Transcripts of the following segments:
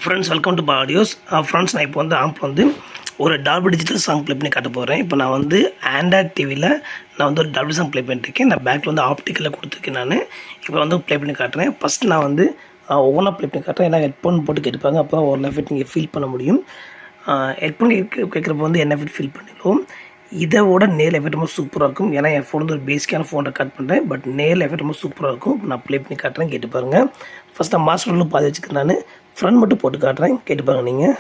Friends welcome to audios. Friends நான் இப்போ வந்து ஆம்பில் வந்து ஒரு டால்பி டிஜிட்டல் சாங் ப்ளே பண்ணி காட்ட போகிறேன். இப்போ நான் வந்து ஆண்ட்ராய்ட் டிவியில் நான் வந்து ஒரு டால்பி சாங் ப்ளே பண்ணிட்டுருக்கேன். நான் பேக்கில் வந்து ஆப்டிக்கலில் கொடுத்துருக்கேன். நான் இப்போ வந்து ப்ளே பண்ணி காட்டுறேன். ஃபஸ்ட்டு நான் வந்து ஒவ்வொன்றா ப்ளே பண்ணி காட்டுறேன். ஏன்னா ஹெட்ஃபோன் போட்டு கேட்டுப்பாங்க, அப்போ தான் ஒரு எஃபெக்ட் நீங்கள் ஃபீல் பண்ண முடியும். ஹெட்ஃபோன் கேட்குறப்ப வந்து என்ன எஃபெக்ட் ஃபீல் பண்ணிடுவோம். இதை விட நேரில் எஃபெக்ட் ரொம்ப சூப்பராக இருக்கும். ஏன்னா என் ஃபோன் வந்து ஒரு பேசிக்கான ஃபோன் ரெக்கார்ட் பண்ணுறேன், பட் நேரில் எஃபெக்ட் ரொம்ப சூப்பராக இருக்கும். நான் ப்ளே பண்ணி காட்டுறேன், கேட்டு பாருங்கள். ஃபஸ்ட் நான் மாஸ்டர்லும் பாதி வச்சுக்கிறேன். நான் ஃப்ரண்ட் மட்டும் போட்டு காட்டுறேன், கேட்டு பாருங்கள் நீங்கள்.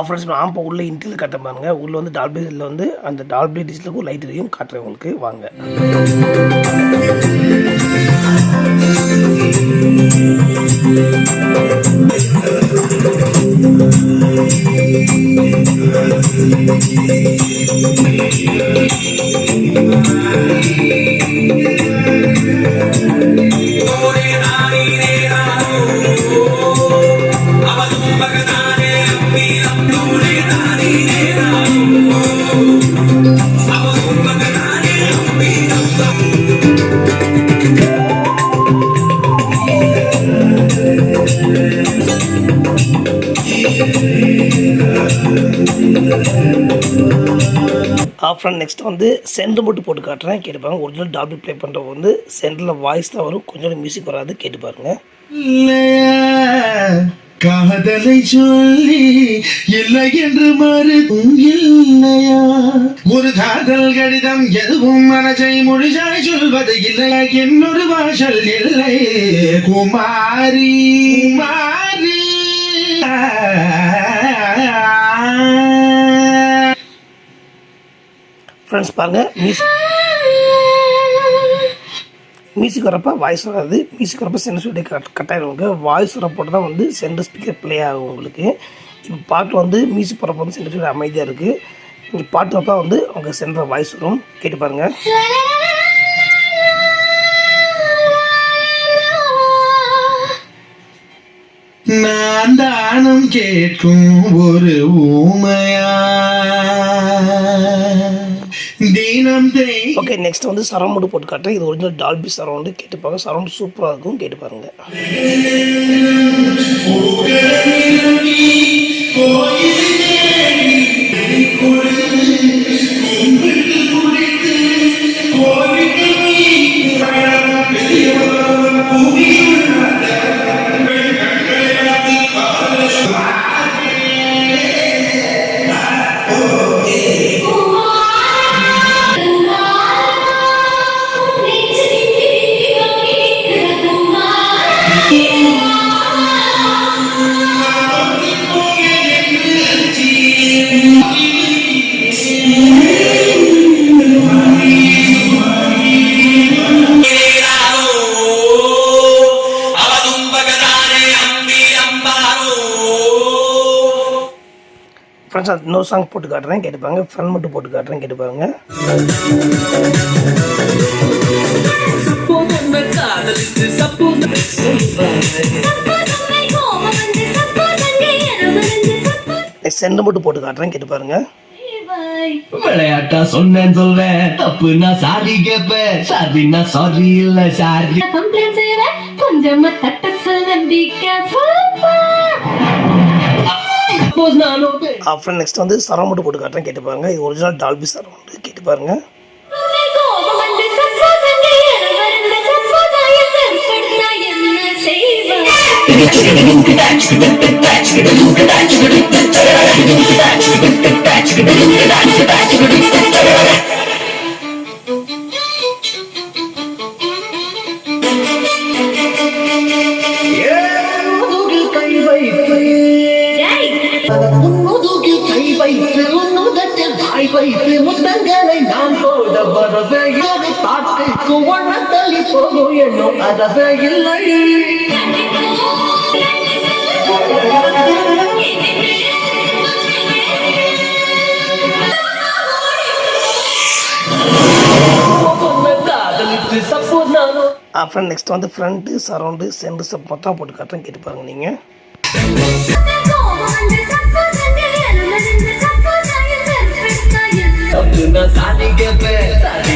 ஃப்ரெண்ட்ஸ் ஆம்பை உள்ளே இன்டில் காட்ட பாருங்க. உள்ளே வந்து டால்பியில் வந்து அந்த டால்பி டிஜிட்டலுக்கு ஒரு லைட் இதையும் காட்டுறேன் உங்களுக்கு, வாங்க. ஃப்ரெண்ட் நெக்ஸ்ட் வந்து சென்டர் மட்டும் போட்டு காட்டுறேன், கேட்டு பாருங்க. ஒரிஜினல் டால்பி ப்ளே பண்ணுறவங்க வந்து சென்டரில் வாய்ஸ் தான் வரும், கொஞ்சம் மியூசிக் வராது, கேட்டு பாருங்க. காதலை சொல்லி இல்லை என்று மறுத்தும் இல்லையா, ஒரு காதல் கடிதம் எதுவும் மனசை மொழிசாய் சொல்வது இல்லையா, என்னொரு வாசல் இல்லை குமாரி குமாரி. ஃப்ரெண்ட்ஸ் பாருங்கள், மியூசிக் வரப்போ வாய்ஸ் வராது, மியூசிக் வரப்போ சென்டர் ஸ்பீக்கர் கட் ஆகிடும். உங்களுக்கு வாய்ஸ் வரப்போட்டு தான் வந்து சென்டர் ஸ்பீக்கர் ப்ளே ஆகும் உங்களுக்கு. இப்போ பாட்டு வந்து மியூசிக் போகிறப்ப வந்து சென்டர் ஸ்பீக்கர் அமைதியாக இருக்குது. நீங்கள் பாட்டு வரப்போ வந்து அவங்க சென்டர் வாய்ஸ் வரும், கேட்டு பாருங்கள். நான் தானம் கேட்கும் ஒரு ஊமையா தீனம். ஓகே, நெக்ஸ்ட் வந்து சரௌண்டு போட்டு காட்டுறேன். இது ஒரிஜினல் டால்பி சரௌண்டு, கேட்டு பாருங்க. சரௌண்ட் சூப்பராக இருக்கும், கேட்டு பாருங்க. ஃப்ரெண்ட்ஸ் இன்னொரு சாங் போட்டு காட்டுறேன், கேட்டு பாருங்க. ஃப்ரண்ட் மட்டும் போட்டு காட்டுறேன், கேட்டு பாருங்க. சென்டர் மட்டும் போட்டு காட்டுறேன், கேட்டு பாருங்க. விளையாட்டா சொன்னேன்னு சொல்வேன், தப்புனா சாரி கேப்பேன், சாரினா சாரி இல்ல சாரி கம்ப்ளைண்ட் செய்வேன், கொஞ்சமா தட்ட சொல்லி அப்புறம் நெக்ஸ்ட் வந்து சரௌண்ட் மட்டும் போட்டு காட்டுறேன், கேட்டு பாருங்க. இது ஒரிஜினல் டால்பி சரௌண்டு, கேட்டு பாருங்க. முத்தங்களை நான் போட வரவே பாட்டுக்கு ஒன்ன தள்ளி போகும் என்னும் அதவே இல்லை. அப்புறம் நெக்ஸ்ட் வந்து ஃப்ரண்ட்டு சரௌண்டு சென்டர் சப் மொத்தம் போட்டு காட்டுறேன், கேட்டு பாருங்கள் நீங்கள். தப்பு நான் சாரி கேப்பேன் சாரி